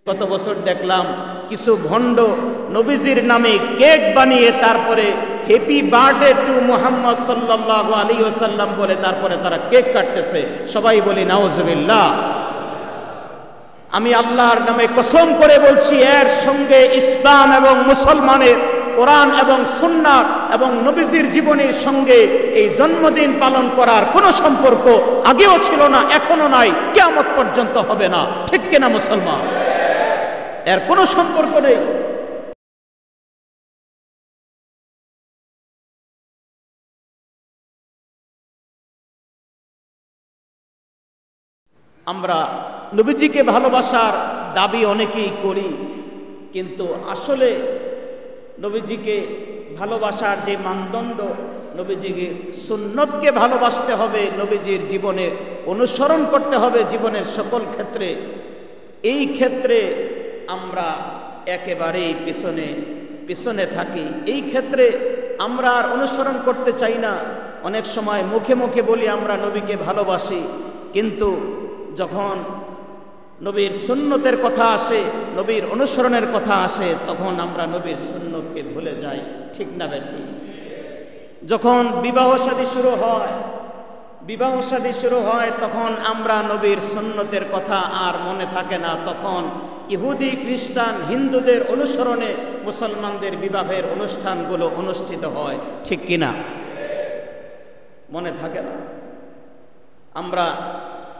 গত বছর দেখলাম কিছু ভণ্ড নবীজির নামে কেক বানিয়ে তারপরে হ্যাপি বার্থডে টু মুহাম্মদ সাল্লাল্লাহু আলাইহি ওয়াসাল্লাম বলে তারপরে তারা কেক কাটতেছে। সবাই বলি নাউজুবিল্লাহ। আমি আল্লাহর নামে কসম করে বলছি, এর সঙ্গে ইসলাম এবং মুসলমানের কোরআন এবং সুন্নাহ এবং নবীজির জীবনের সঙ্গে এই জন্মদিন পালন করার কোনো সম্পর্ক আগেও ছিল না, এখনো নাই, কিয়ামত পর্যন্ত হবে না। ঠিক কিনা মুসলমান? এর কোনো সম্পর্ক নেই। আমরা নবীজিকে ভালোবাসার দাবি অনেকেই করি, কিন্তু আসলে নবীজিকে ভালোবাসার যে মানদণ্ড, নবীজিকে সুন্নতকে ভালোবাসতে হবে, নবীজির জীবনে অনুসরণ করতে হবে জীবনের সকল ক্ষেত্রে, এই ক্ষেত্রে আমরা একেবারেই পিছনে থাকি। এই ক্ষেত্রে আমরা আর অনুসরণ করতে চাই না। অনেক সময় মুখে মুখে বলি আমরা নবীকে ভালোবাসি, কিন্তু যখন নবীর সুন্নতের কথা আসে, নবীর অনুসরণের কথা আসে, তখন আমরা নবীর সুন্নতকে ভুলে যাই। ঠিক না বেঠিক? যখন বিবাহ শাদী শুরু হয় তখন আমরা নবীর সুন্নতের কথা আর মনে থাকে না। তখন ইহুদি, খ্রিস্টান, হিন্দুদের অনুসরণে মুসলমানদের বিবাহের অনুষ্ঠানগুলো অনুষ্ঠিত হয়। ঠিক কিনা? মনে থাকে না। আমরা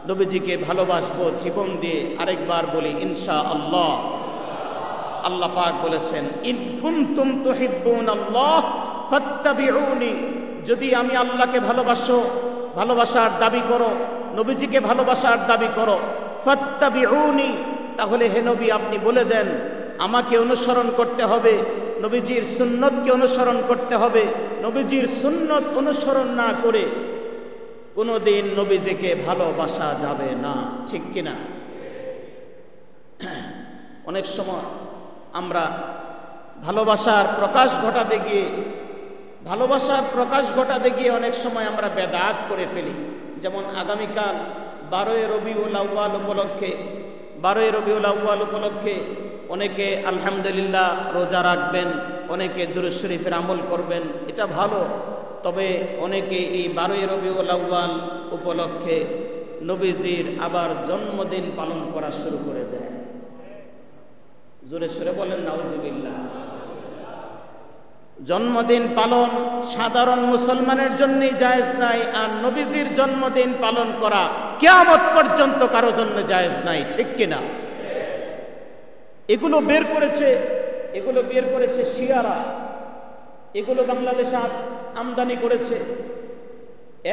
নবীজিকে ভালোবাসবো জীবন দিয়ে। আরেকবার বলি ইনশাআল্লাহ। আল্লাহ পাক বলেছেন, ইন কুনতুম তুহিব্বুনাল্লাহ ফাত্তাবিউনি, যদি আমি আল্লাহকে ভালোবাসার দাবি করো, নবীজিকে ভালোবাসার দাবি করো, ফাত্তাবিউনি, তাহলে হে নবী আপনি বলে দেন আমাকে অনুসরণ করতে হবে, নবীজির সুন্নতকে অনুসরণ করতে হবে। নবীজির সুন্নত অনুসরণ না করে কোনোদিন নবীজিকে ভালোবাসা যাবে না। ঠিক কিনা? অনেক সময় আমরা ভালোবাসার প্রকাশ ঘটাতে গিয়ে অনেক সময় আমরা বেদাত করে ফেলি। যেমন আগামীকাল 12 রবিউল আউয়াল উপলক্ষে অনেকে আলহামদুলিল্লাহ রোজা রাখবেন, অনেকে দুরূদ শরীফের আমল করবেন, এটা ভালো। তবে অনেকে এই 12 রবিউল আউয়াল উপলক্ষে নবীজির আবার জন্মদিন পালন করা শুরু করে দেয়। জোরে সোরে বলেন নাউজুবিল্লাহ। জন্মদিন পালন সাধারণ মুসলমানের জন্যই জায়েজ নাই, আর নবীজির জন্মদিন পালন করা কিয়ামত পর্যন্ত কারো জন্য জায়েজ নাই। ঠিক কিনা? এগুলো বের করেছে শিয়ারা, এগুলো বাংলাদেশে আমদানি করেছে।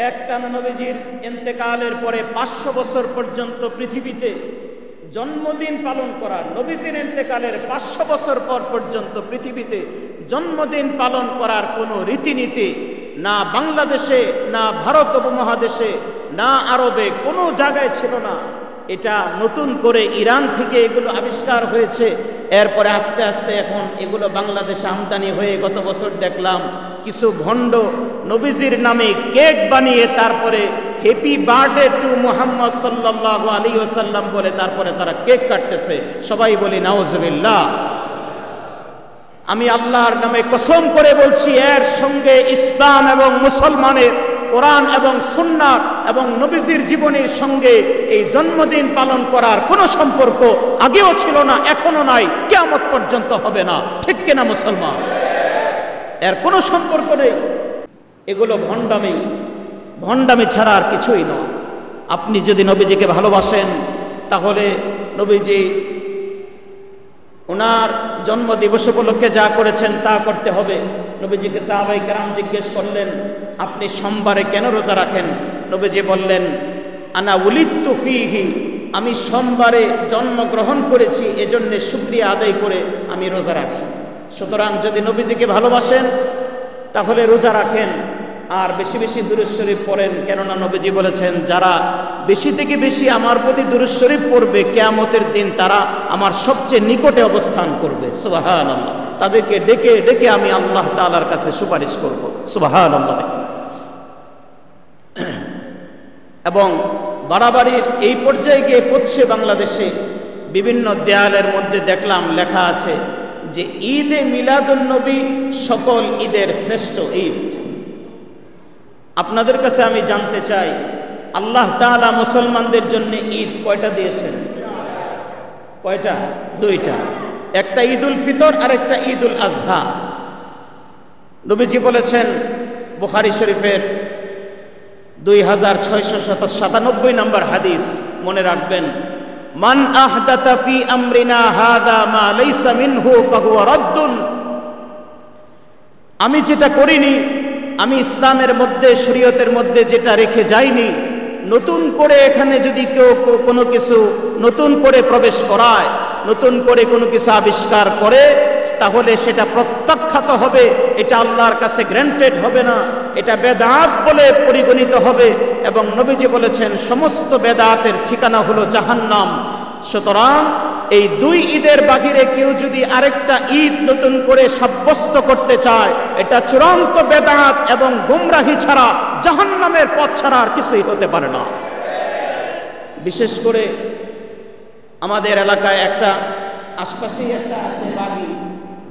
একটানা নবীজির ইন্তেকালের পরে 500 বছর পর্যন্ত পৃথিবীতে জন্মদিন পালন করা, নবীজির ইন্তেকালের 500 বছর পর পর্যন্ত পৃথিবীতে জন্মদিন পালন করার কোনো রীতিনীতি না বাংলাদেশে, না ভারত উপমহাদেশে, না আরবে কোনো জায়গায় ছিল না। এটা নতুন করে ইরান থেকে এগুলো আবিষ্কার হয়েছে। এরপরে আস্তে আস্তে এখন এগুলো বাংলাদেশে আমদানি হয়ে গত বছর দেখলাম কিছু ভণ্ড নবীজির নামে কেক বানিয়ে তারপরে হ্যাপি বার্থডে টু মুহাম্মদ সাল্লাল্লাহু আলাইহি ওয়াসাল্লাম বলে তারপরে তারা কেক কাটতেছে। সবাই বলি নাউজুবিল্লাহ। আমি আল্লাহর নামে কসম করে বলছি, এর সঙ্গে ইসলাম এবং মুসলমানের কোরআন এবং সুন্নাহ এবং নবীজির জীবনের সঙ্গে এই জন্মদিন পালন করার কোনো সম্পর্ক আগেও ছিল না, এখনো নাই, কিয়ামত পর্যন্ত হবে না। ঠিক কিনা মুসলমান? এর কোনো সম্পর্ক নেই। এগুলো ভণ্ডামি ছাড়া আর কিছুই নয়। আপনি যদি নবীজিকে ভালোবাসেন তাহলে নবীজি ওনার জন্মদিবস উপলক্ষে যা করেছেন তা করতে হবে। নবীজিকে সাহাবায়ে কেরাম জিজ্ঞেস করলেন, আপনি সোমবারে কেন রোজা রাখেন? নবীজি বললেন, আনা উলিদতু ফীহি, আমি সোমবারে জন্মগ্রহণ করেছি, এজন্য শুকরিয়া আদায় করে আমি রোজা রাখি। সুতরাং যদি নবীজিকে ভালোবাসেন তাহলে রোজা রাখেন আর বেশি বেশি দুরূদ শরীফ পড়েন, কেননা নবীজি বলেছেন যারা বেশি থেকে বেশি আমার প্রতি দুরূদ শরীফ পড়বে কিয়ামতের দিন তারা আমার সবচেয়ে নিকটে অবস্থান করবে। সুবহানাল্লাহ। তাদেরকে ডেকে ডেকে আমি আল্লাহ তাআলার কাছে সুপারিশ করব। সুবহানাল্লাহ। এবং বাড়াবাড়ির এই পর্যায়ে গিয়ে পড়ছে বাংলাদেশে বিভিন্ন দেয়ালের মধ্যে দেখলাম লেখা আছে যে ঈদে মিলাদুন্নবী সকল ঈদের শ্রেষ্ঠ ঈদ। আপনাদের কাছে আমি জানতে চাই, আল্লাহ তাআলা মুসলমানদের জন্য ঈদ কয়টা দিয়েছেন? কয়টা? দুইটা। একটা ঈদুল ফিতর আর একটা ঈদুল আজহা। নবীজি বলেছেন বুখারী শরীফের 2697 নম্বর হাদিস, মনে রাখবেন, মান আহদাতা ফি আমরিনা হাযা মা লাইসা মিনহু ফাহুয়া রাদ্দুন। আমি যেটা করিনি, আমি ইসলামের মধ্যে, শরীয়তের মধ্যে যেটা রেখে যাইনি, নতুন করে এখানে যদি কেউ কোনো কিছু নতুন করে প্রবেশ করায়, নতুন করে কোনো কিছু আবিষ্কার করে, তাহলে সেটা প্রত্যাখ্যাত হবে, এটা আল্লাহর কাছে গ্র্যান্টেড হবে না, এটা বেদাত বলে পরিগণিত হবে। এবং নবীজি বলেছেন সমস্ত বেদাতের ঠিকানা হলো জাহান্নাম। সুতরাং এই দুই ঈদের বাহিরে কেউ যদি আরেকটা ঈদ নতুন করে সাব্যস্ত করতে চায়, এটা চূড়ান্ত বেদাত এবং গুমরাহি ছাড়া, জাহান্নামের পথ ছাড়া আর কিছুই হতে পারে না। বিশেষ করে আমাদের এলাকায় একটা, আশপাশেই একটা আছে বাড়ি,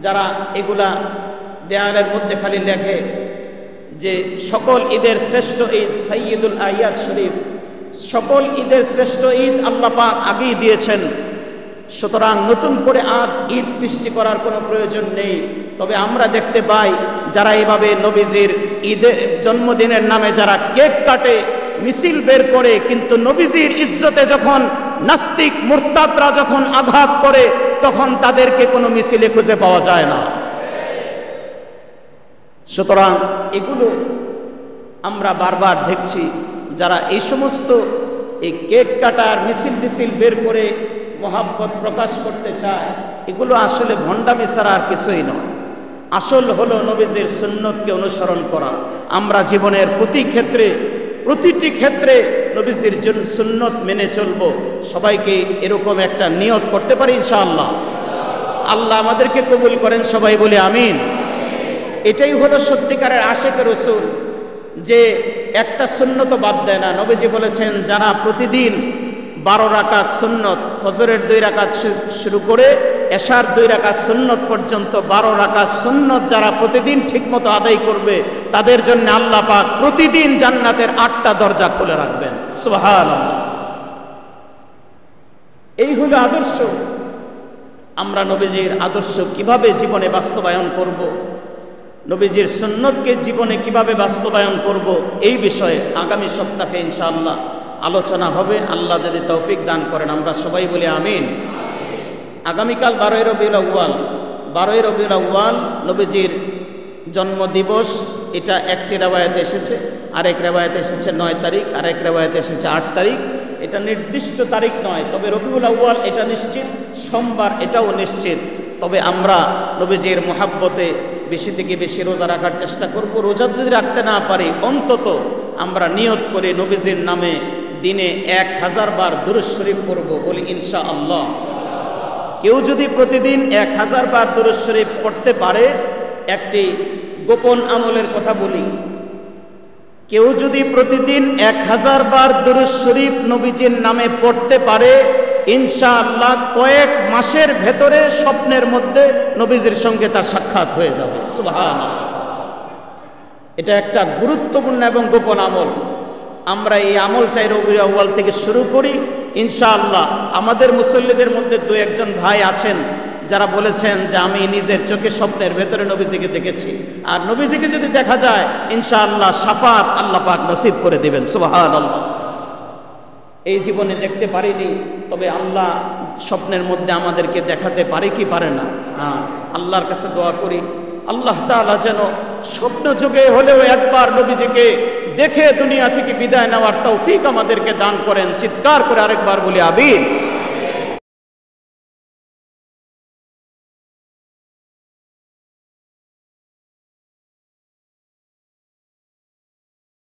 যারা এগুলা দেয়ালের মধ্যে খালি লেখে যে সকল ঈদের শ্রেষ্ঠ ঈদ সাইয়্যিদুল আয়াত শরীফ, সকল ঈদের শ্রেষ্ঠ ঈদ আল্লাহ পাক আগেই দিয়েছেন। সুতরাং নতুন করে আর ঈদ সৃষ্টি করার কোনো প্রয়োজন নেই। তবে আমরা দেখতে পাই যারা এভাবে নবীজির ঈদের জন্মদিনের নামে যারা কেক কাটে, মিছিল বের করে, কিন্তু নবীজির ইজ্জতে যখন নাস্তিক মুরতাদরা যখন আঘাত করে, তখন তাদেরকে কোনো মিছিলে খুঁজে পাওয়া যায় না। সুতরাং এগুলো আমরা বারবার দেখছি, যারা এই সমস্ত এই কেক কাটার মিছিল বের করে মহাব্বত প্রকাশ করতে চায়, এগুলো আসলে ভণ্ডামি ছাড়া আর কিছুই নয়। আসল হলো নবীজির সুন্নতকে অনুসরণ করা। আমরা জীবনের প্রতিটি ক্ষেত্রে নবীজির সুন্নত মেনে চলব। সবাইকে এরকম একটা নিয়ত করতে পারি ইনশাআল্লাহ। আল্লাহ আমাদেরকে কবুল করেন, সবাই বলে আমিন। এটাই হলো সত্যিকারের আশিক রাসূল, যে একটা সুন্নত বাদ দেয় না। নবীজি বলেছেন যারা প্রতিদিন 12 রাকাত সুন্নত, ফজরের 2 রাকাত শুরু করে এশার 2 রাকাত সুন্নত পর্যন্ত 12 রাকাত সুন্নত যারা প্রতিদিন ঠিকমতো আদায় করবে, তাদের জন্য আল্লাহ পাক প্রতিদিন জান্নাতের 8টা দরজা খুলে রাখবেন। সুবহানাল্লাহ। এই হলো আদর্শ। আমরা নবীজির আদর্শ কিভাবে জীবনে বাস্তবায়ন করব, নবীজির সুন্নতকে জীবনে কিভাবে বাস্তবায়ন করব, এই বিষয়ে আগামী সপ্তাহে ইনশাআল্লাহ আলোচনা হবে। আল্লাহ যদি তৌফিক দান করেন, আমরা সবাই বলি আমিন। আগামীকাল 12ই রবিউল আউয়াল নবীজির জন্মদিবস। এটা একটি রেওয়ায়েতে এসেছে, আরেক রেওয়ায়েতে এসেছে 9 তারিখ, আরেক রেওয়ায়েতে এসেছে 8 তারিখ। এটা নির্দিষ্ট তারিখ নয়, তবে রবিউল আউয়াল এটা নিশ্চিত, সোমবার এটাও নিশ্চিত। তবে আমরা নবীজির মুহাব্বতে বেশি থেকে বেশি রোজা রাখার চেষ্টা করব। রোজা যদি রাখতে না পারি, অন্তত আমরা নিয়ত করে নবীজির নামে দিনে 1000 বার দুরূদ শরীফ পড়ব, বলি ইনশাআল্লাহ। কেউ যদি প্রতিদিন 1000 বার দুরূদ শরীফ পড়তে পারে, একটি গোপন আমলের কথা বলি, কেউ যদি প্রতিদিন 1000 বার দুরূদ শরীফ নবীজির নামে পড়তে পারে, ইনশাআল্লাহ কয়েক মাসের ভেতরে স্বপ্নের মধ্যে নবীজির সঙ্গে তার সাক্ষাৎ হয়ে যাবে। সুবহানাল্লাহ। এটা একটা গুরুত্বপূর্ণ এবং গোপন আমল। আমরা এই আমলটাই রবিউল আউয়াল থেকে শুরু করি ইনশাআল্লাহ। আমাদের মুসল্লিদের মধ্যে 2-1 ভাই আছেন যারা বলেছেন যে আমি নিজের চোখে স্বপ্নের ভেতরে নবীজিকে দেখেছি। আর নবীজিকে যদি দেখা যায়, ইনশাআল্লাহ শাফাত আল্লাহ পাক নসিব করে দিবেন। সুবহানাল্লাহ। এই জীবনে দেখতে পারিনি, তবে আল্লাহ স্বপ্নের মধ্যে আমাদেরকে দেখাতে পারে কি পারে না। আল্লাহর কাছে দোয়া করি, আল্লাহ তাআলা যেন স্বপ্ন যুগে হলেও একবার নবীজিকে দেখে দুনিয়া থেকে বিদায় নেওয়ার তৌফিক আমাদেরকে দান করেন। চিৎকার করে আরেকবার বলি আমিন।